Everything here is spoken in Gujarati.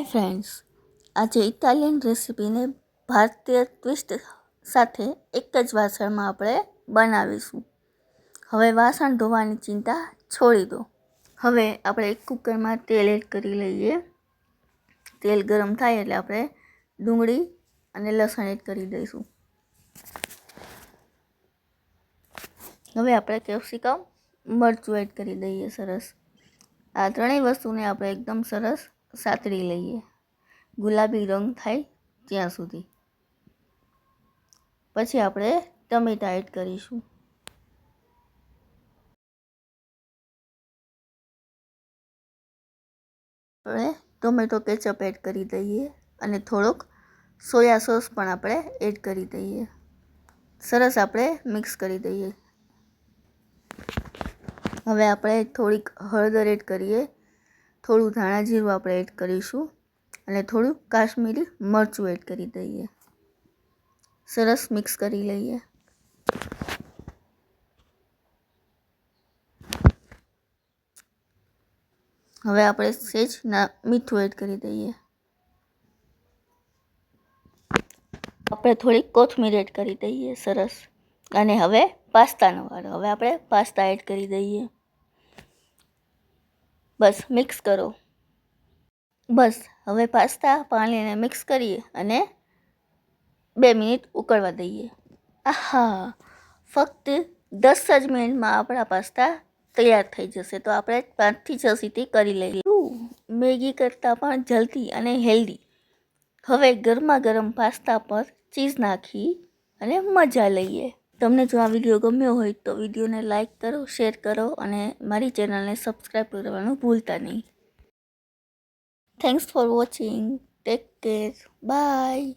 ફ્રેન્ડ્સ, આજે ઇટાલિયન રેસિપીને ભારતીય ટ્વિસ્ટ સાથે એક જ વાસણમાં આપણે બનાવીશું. હવે વાસણ ધોવાની ચિંતા છોડી દો. હવે આપણે એક કુકરમાં તેલ એડ કરી લઈએ. તેલ ગરમ થાય એટલે આપણે ડુંગળી અને લસણ એડ કરી દઈશું. હવે આપણે કેપ્સિકમ, મરચું એડ કરી દઈએ. સરસ, આ ત્રણેય વસ્તુને આપણે એકદમ સરસ સાતળી લઈએ, ગુલાબી રંગ થાય ત્યાં સુધી. પછી આપણે ટમેટાં એડ કરીશું. આપણે ટોમેટો કેચઅપ એડ કરી દઈએ અને થોડોક સોયા સોસ પણ આપણે એડ કરી દઈએ. સરસ આપણે મિક્સ કરી દઈએ. હવે આપણે થોડીક હળદર એડ કરીએ, થોડું ધાણા જીરું આપણે એડ કરીશું અને થોડું કાશ્મીરી મરચું એડ કરી દઈએ. સરસ મિક્સ કરી લઈએ. હવે આપણે સહેજ મીઠું એડ કરી દઈએ. આપણે થોડીક કોથમીર એડ કરી દઈએ. સરસ. અને હવે પાસ્તાનો વારો. હવે આપણે પાસ્તા એડ કરી દઈએ. બસ મિક્સ કરો. બસ હવે પાસ્તા પાણીને મિક્સ કરીએ અને 2 મિનિટ ઉકળવા દઈએ. આહા, ફક્ત 10 જ મિનિટમાં આપણા પાસ્તા તૈયાર થઈ જશે. તો આપણે 5 થી 6 સીટી કરી લઈએ. મેગી કરતાં પણ જલ્દી અને હેલ્ધી. હવે ગરમા ગરમ પાસ્તા પર ચીઝ નાખી અને મજા લઈએ. તમને જો આ વિડીયો ગમ્યો હોય તો વિડીયોને લાઇક કરો, શેર કરો અને મારી ચેનલને સબસ્ક્રાઈબ કરવાનું ભૂલતા નહીં. Thanks for watching. Take care. By.